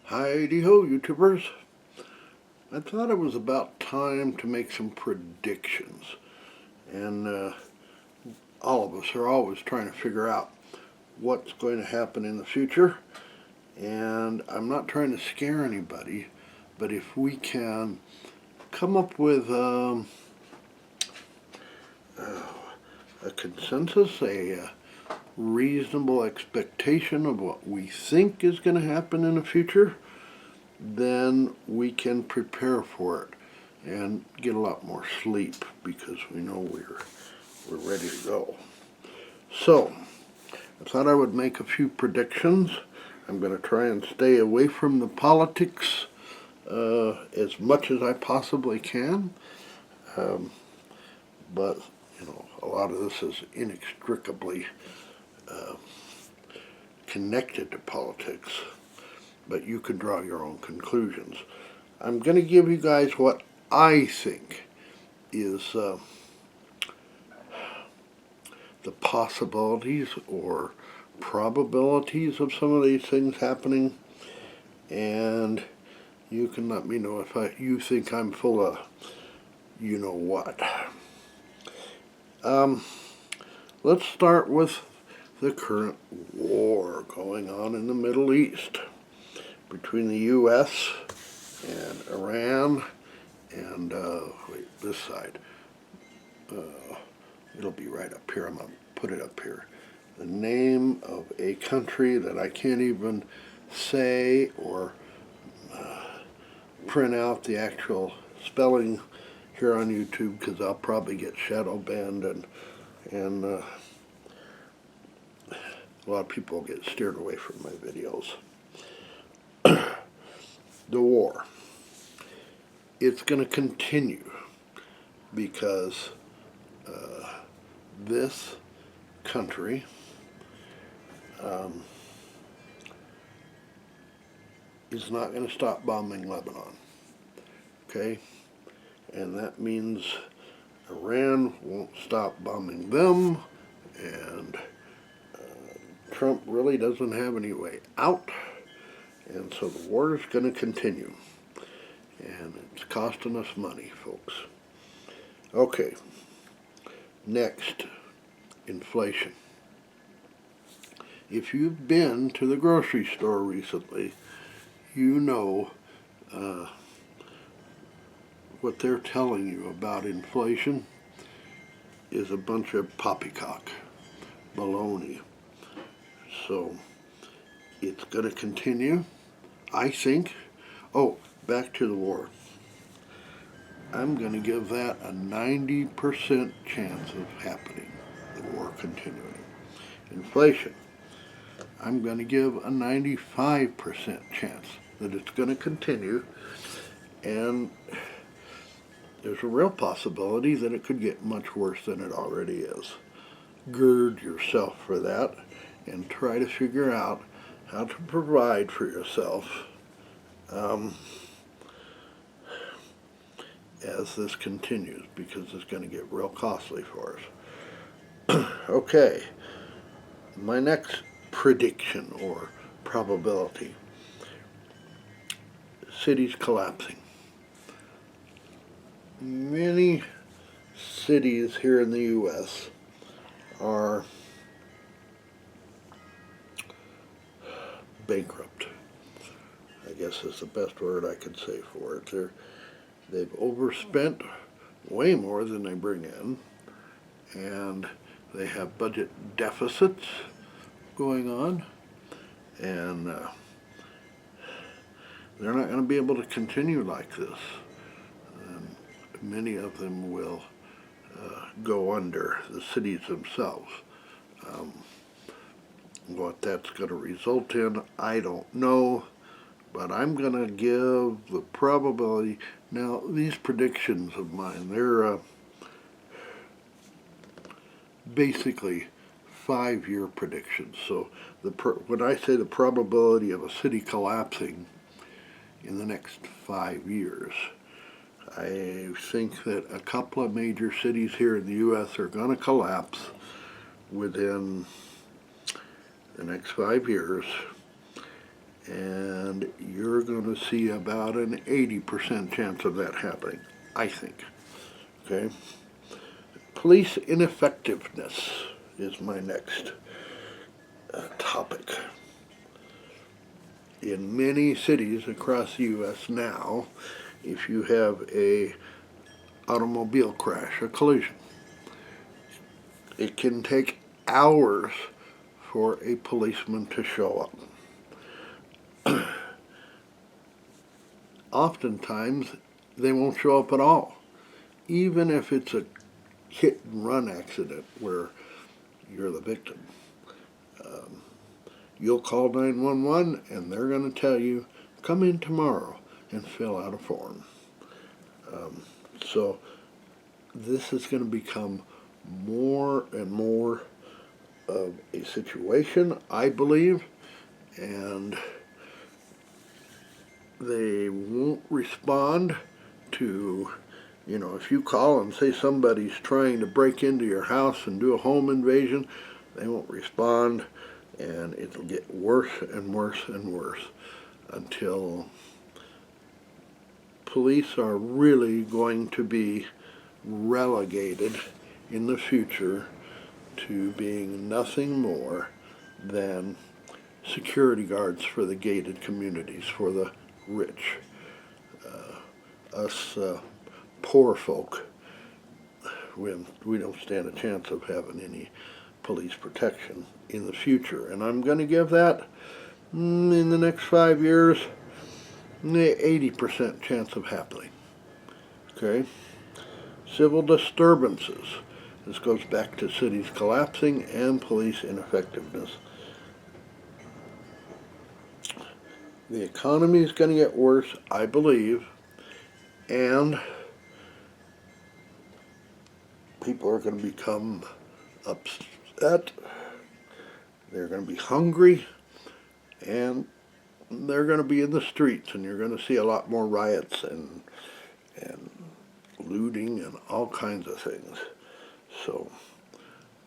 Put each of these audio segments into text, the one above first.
Heidi-ho, YouTubers. I thought it was about time to make some predictions. And all of us are always trying to figure out what's going to happen in the future. And I'm not trying to scare anybody, but if we can come up with a consensus, a reasonable expectation of what we think is going to happen in the future, then we can prepare for it and get a lot more sleep because we know we're ready to go. So, I thought I would make a few predictions. I'm going to try and stay away from the politics as much as I possibly can. But, a lot of this is inextricably connected to politics. But you can draw your own conclusions. I'm going to give you guys what I think is the possibilities or probabilities of some of these things happening, and you can let me know if you think I'm full of you know what. Let's start with the current war going on in the Middle East between the U.S. and Iran and, this side. It'll be right up here. I'm going to put it up here. The name of a country that I can't even say or print out the actual spelling here on YouTube because I'll probably get shadow banned and a lot of people get steered away from my videos. The war. It's going to continue because this country is not going to stop bombing Lebanon. Okay? And that means Iran won't stop bombing them, and Trump really doesn't have any way out, and so the war is going to continue. And it's costing us money, folks. Okay, next, inflation. If you've been to the grocery store recently, you know what they're telling you about inflation is a bunch of poppycock, baloney. So it's going to continue, I think. Oh, back to the war. I'm going to give that a 90% chance of happening, the war continuing. Inflation, I'm going to give a 95% chance that it's going to continue, and there's a real possibility that it could get much worse than it already is. Gird yourself for that and try to figure out how to provide for yourself as this continues, because it's going to get real costly for us. Okay, my next prediction or probability. Cities collapsing. Many cities here in the U.S. are bankrupt. I guess is the best word I could say for it. They've overspent way more than they bring in, and they have budget deficits going on, and they're not going to be able to continue like this. And many of them will go under, the cities themselves. What that's going to result in, I don't know, but I'm going to give the probability. Now, these predictions of mine, they're basically 5-year predictions. So when I say the probability of a city collapsing in the next 5 years, I think that a couple of major cities here in the U.S. are going to collapse within the next 5 years, and And you're going to see about an 80% chance of that happening, I think. Okay? Police ineffectiveness is my next topic. In many cities across the U.S. now, if you have a automobile crash, a collision, it can take hours for a policeman to show up. Oftentimes, they won't show up at all, even if it's a hit and run accident where you're the victim. You'll call 911 and they're going to tell you, come in tomorrow and fill out a form. So this is going to become more and more of a situation, I believe, and they won't respond to, if you call and say somebody's trying to break into your house and do a home invasion, they won't respond, and it'll get worse and worse and worse until police are really going to be relegated in the future to being nothing more than security guards for the gated communities, for the rich. Us poor folk, we don't stand a chance of having any police protection in the future. And I'm going to give that, in the next 5 years, 80% chance of happening. Okay? Civil disturbances. This goes back to cities collapsing and police ineffectiveness. The economy is going to get worse, I believe, and people are going to become upset, they're going to be hungry, and they're going to be in the streets, and you're going to see a lot more riots and looting and all kinds of things. So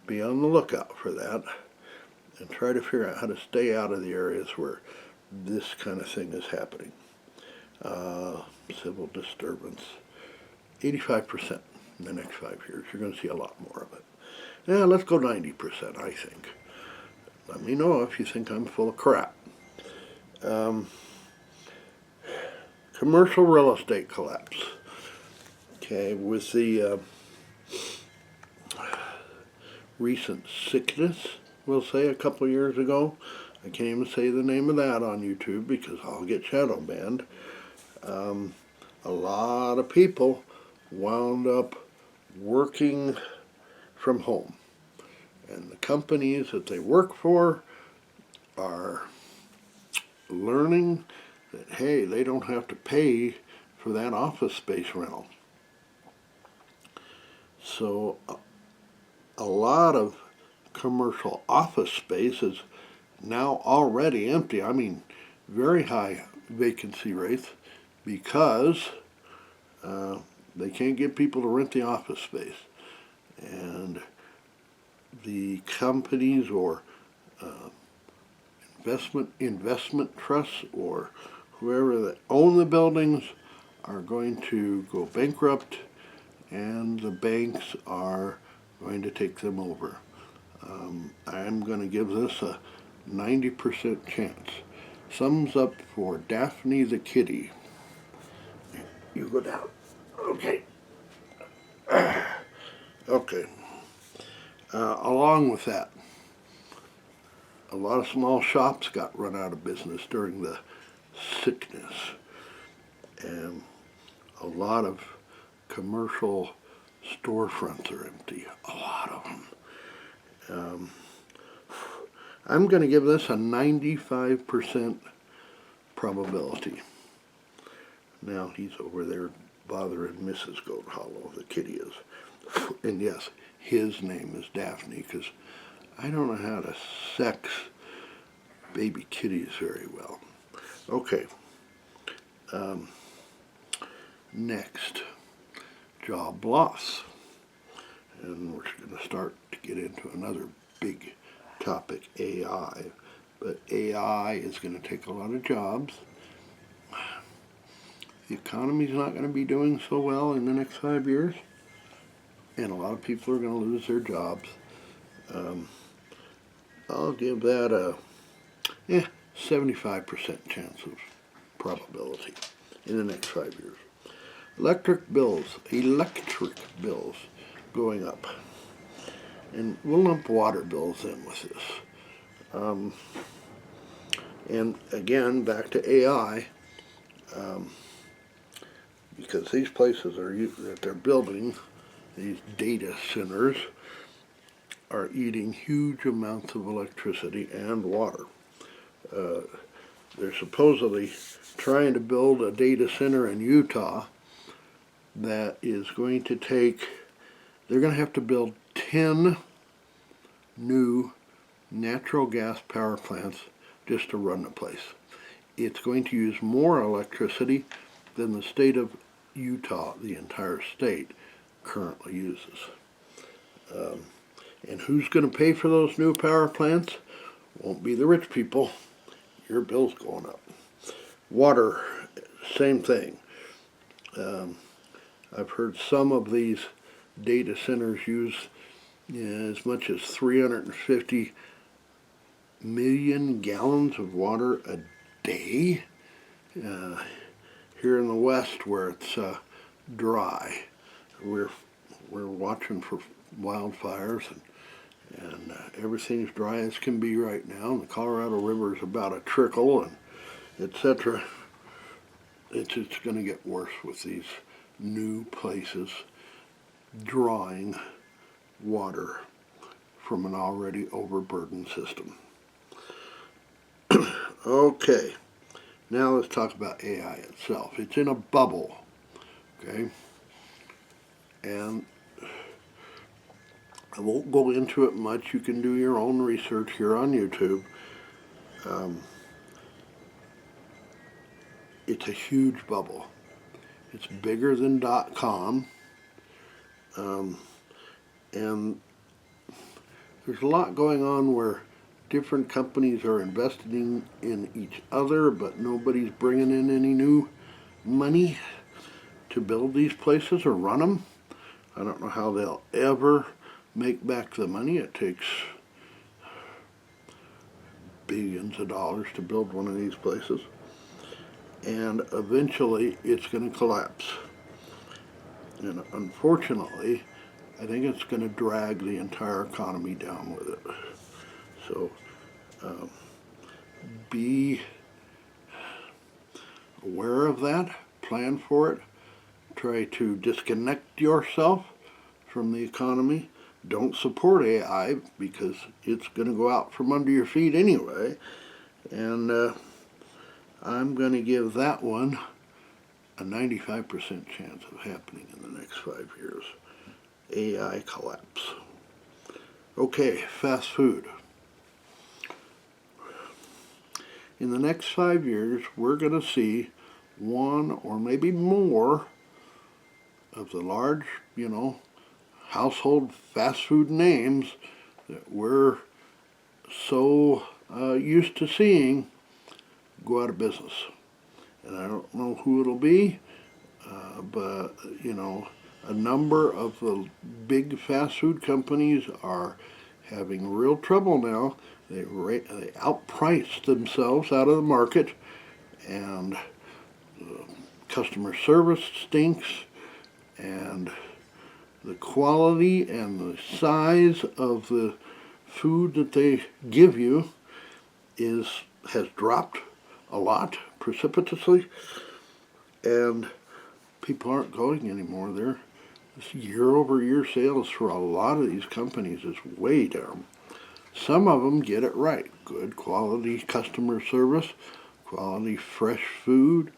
be on the lookout for that and try to figure out how to stay out of the areas where this kind of thing is happening. Civil disturbance, 85% in the next 5 years. You're going to see a lot more of it. Yeah, let's go 90%, I think. Let me know if you think I'm full of crap. Commercial real estate collapse. Okay, with the recent sickness, we'll say, a couple of years ago. I can't even say the name of that on YouTube because I'll get shadow banned. A lot of people wound up working from home. And the companies that they work for are learning that, hey, they don't have to pay for that office space rental. So a lot of commercial office space is now already empty. I mean, very high vacancy rates because they can't get people to rent the office space. And the companies or investment trusts or whoever that own the buildings are going to go bankrupt, and the banks are going to take them over. I'm going to give this a 90% chance. Sums up for Daphne the kitty. You go down. Okay. Okay. Along with that, a lot of small shops got run out of business during the sickness, and a lot of commercial storefronts are empty. A lot of them. I'm going to give this a 95% probability. Now he's over there bothering Mrs. Goat Hollow, the kitty is. And yes, his name is Daphne, because I don't know how to sex baby kitties very well. Okay. Next, job loss. And we're going to start to get into another big topic, AI. But AI is going to take a lot of jobs, the economy's not going to be doing so well in the next 5 years, and a lot of people are going to lose their jobs. I'll give that a 75% chance of probability in the next 5 years. Electric bills going up. And we'll lump water bills in with this. And again, back to AI, because these places that they're building, these data centers, are eating huge amounts of electricity and water. They're supposedly trying to build a data center in Utah that is going to they're going to have to build 10 new natural gas power plants just to run the place. It's going to use more electricity than the state of Utah, the entire state, currently uses. And who's going to pay for those new power plants? Won't be the rich people. Your bill's going up. Water, same thing. I've heard some of these data centers use as much as 350 million gallons of water a day. Here in the West, where it's dry, we're watching for wildfires, and everything's dry as can be right now. And the Colorado River is about a trickle, and etc. It's going to get worse with these new places drawing water from an already overburdened system. Okay, now let's talk about AI itself. It's in a bubble, okay? And I won't go into it much. You can do your own research here on YouTube. It's a huge bubble. It's bigger than .com. And there's a lot going on where different companies are investing in each other, but nobody's bringing in any new money to build these places or run them. I don't know how they'll ever make back the money. It takes billions of dollars to build one of these places. And eventually it's going to collapse. And unfortunately, I think it's going to drag the entire economy down with it. So be aware of that, plan for it, try to disconnect yourself from the economy. Don't support AI because it's going to go out from under your feet anyway. And I'm going to give that one a 95% chance of happening in the next 5 years. AI collapse. Okay, fast food. In the next 5 years, we're going to see one or maybe more of the large, household fast food names that we're so used to seeing go out of business. And I don't know who it'll be, but, a number of the big fast food companies are having real trouble now. They outpriced themselves out of the market, and customer service stinks, and the quality and the size of the food that they give you has dropped a lot, precipitously, and people aren't going anymore. This year-over-year sales for a lot of these companies is way down. Some of them get it right. Good quality customer service, quality fresh food,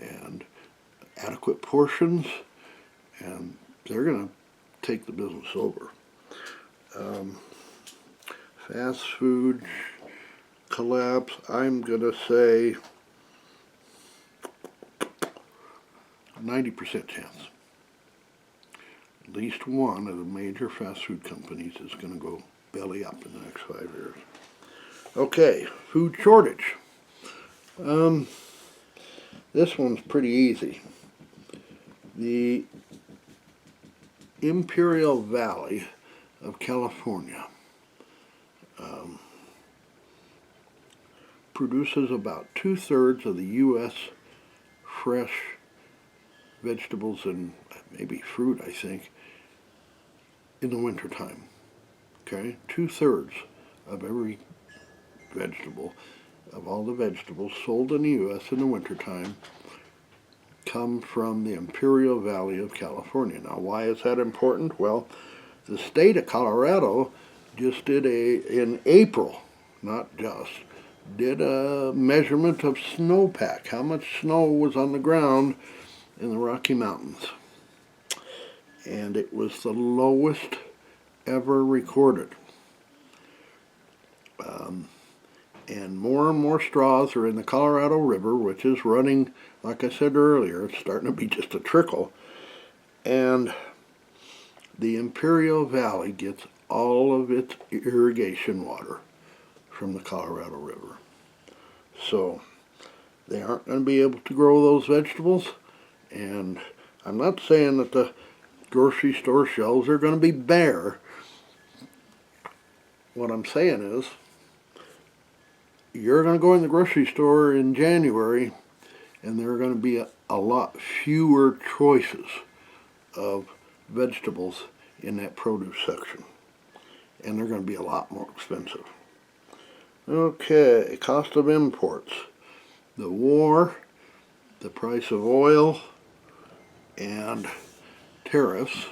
and adequate portions, and they're going to take the business over. Fast food collapse, I'm going to say 90% chance. At least one of the major fast food companies is going to go belly up in the next 5 years. Okay, food shortage. This one's pretty easy. The Imperial Valley of California produces about 2/3 of the U.S. fresh vegetables and maybe fruit, I think, in the wintertime. Okay? 2/3 of every vegetable, of all the vegetables sold in the U.S. in the wintertime, come from the Imperial Valley of California. Now, why is that important? Well, the state of Colorado just did in April, not just, did a measurement of snowpack, how much snow was on the ground in the Rocky Mountains. And it was the lowest ever recorded. And more straws are in the Colorado River, which is running, like I said earlier, it's starting to be just a trickle. And the Imperial Valley gets all of its irrigation water from the Colorado River. So they aren't going to be able to grow those vegetables. And I'm not saying that the grocery store shelves are going to be bare. What I'm saying is, you're going to go in the grocery store in January and there are going to be a lot fewer choices of vegetables in that produce section. And they're going to be a lot more expensive. Okay, cost of imports. The war, the price of oil, and tariffs.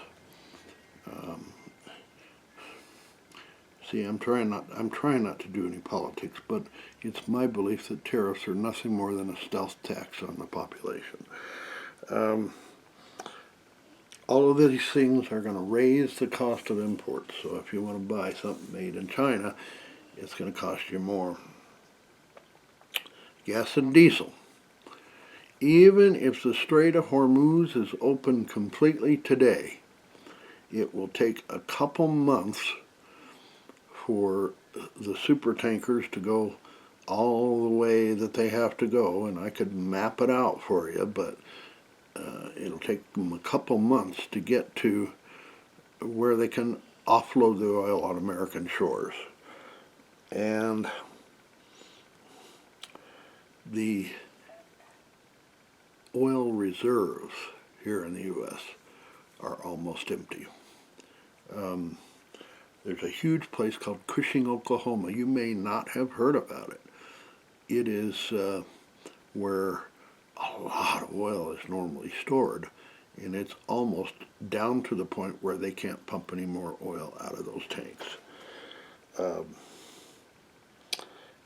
See, I'm trying not to do any politics, but it's my belief that tariffs are nothing more than a stealth tax on the population. All of these things are going to raise the cost of imports. So if you want to buy something made in China, it's going to cost you more. Gas and diesel. Even if the Strait of Hormuz is open completely today, it will take a couple months for the super tankers to go all the way that they have to go, and I could map it out for you, but it'll take them a couple months to get to where they can offload the oil on American shores. And the oil reserves here in the U.S. are almost empty. There's a huge place called Cushing, Oklahoma. You may not have heard about it. It is where a lot of oil is normally stored, and it's almost down to the point where they can't pump any more oil out of those tanks.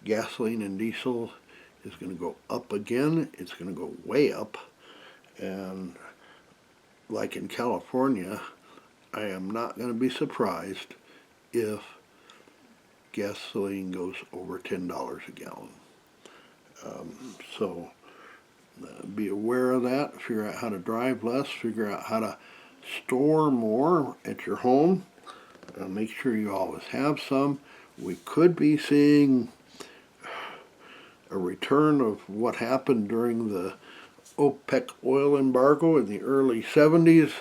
Gasoline and diesel is going to go up again. It's going to go way up. And like in California, I am not going to be surprised if gasoline goes over $10 a gallon. So be aware of that. Figure out how to drive less. Figure out how to store more at your home. Make sure you always have some. We could be seeing a return of what happened during the OPEC oil embargo in the early 70s.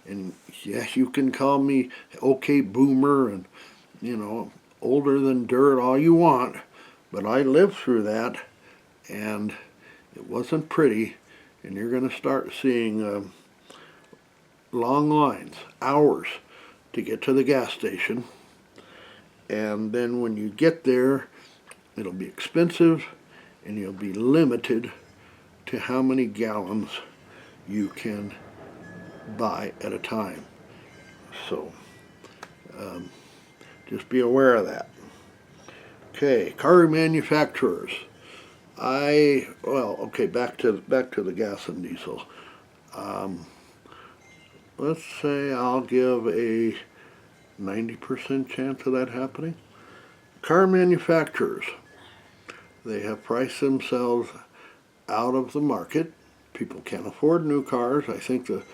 And yes, you can call me okay boomer and, older than dirt all you want, but I lived through that, and it wasn't pretty. And you're going to start seeing long lines, hours, to get to the gas station. And then when you get there, it'll be expensive, and you'll be limited to how many gallons you can buy at a time. So just be aware of that. Okay, car manufacturers. Back to the gas and diesel. Let's say I'll give a 90% chance of that happening. Car manufacturers, they have priced themselves out of the market. People can't afford new cars. I think the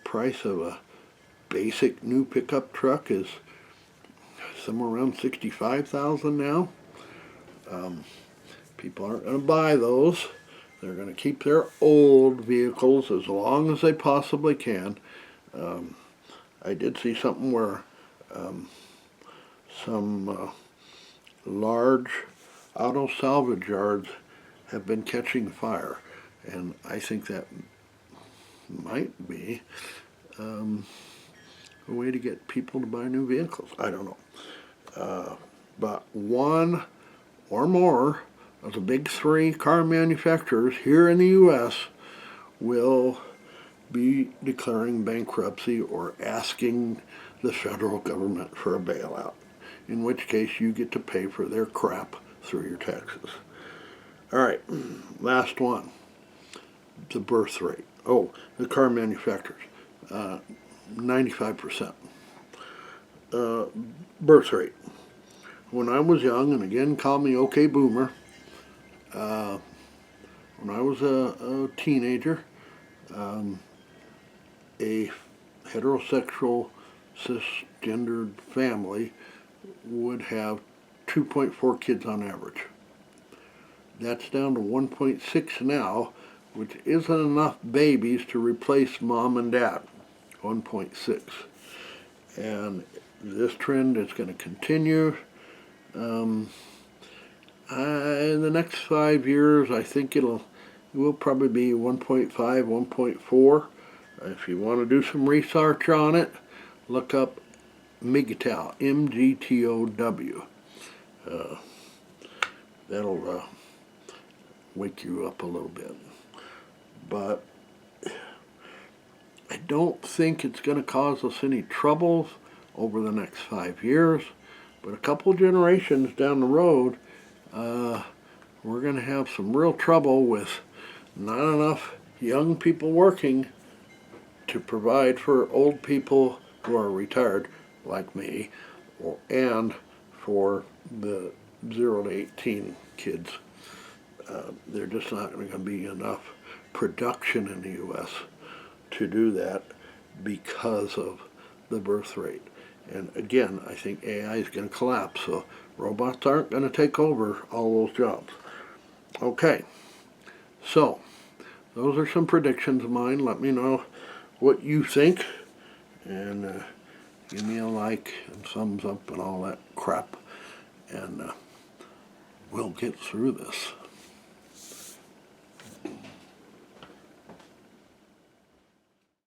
price of a basic new pickup truck is somewhere around $65,000 now. People aren't going to buy those. They're going to keep their old vehicles as long as they possibly can. I did see something where some large auto salvage yards have been catching fire, and I think that might be a way to get people to buy new vehicles. I don't know. But one or more of the big three car manufacturers here in the U.S. will be declaring bankruptcy or asking the federal government for a bailout, in which case you get to pay for their crap through your taxes. All right, last one, the birth rate. Oh, the car manufacturers, 95% birth rate. When I was young, and again, call me OK Boomer, when I was a teenager, a heterosexual cisgendered family would have 2.4 kids on average. That's down to 1.6 now, which isn't enough babies to replace mom and dad. 1.6. And this trend is going to continue. In the next 5 years, I think it will probably be 1.5, 1.4. If you want to do some research on it, look up MGTOW, MGTOW. That'll wake you up a little bit. But I don't think it's going to cause us any troubles over the next 5 years. But a couple generations down the road, we're going to have some real trouble with not enough young people working to provide for old people who are retired, like me, and for the 0 to 18 kids. There's just not going to be enough production in the U.S. to do that because of the birth rate. And again, I think AI is going to collapse, so robots aren't going to take over all those jobs. Okay, so those are some predictions of mine. Let me know what you think, and give me a like and thumbs up and all that crap, and we'll get through this.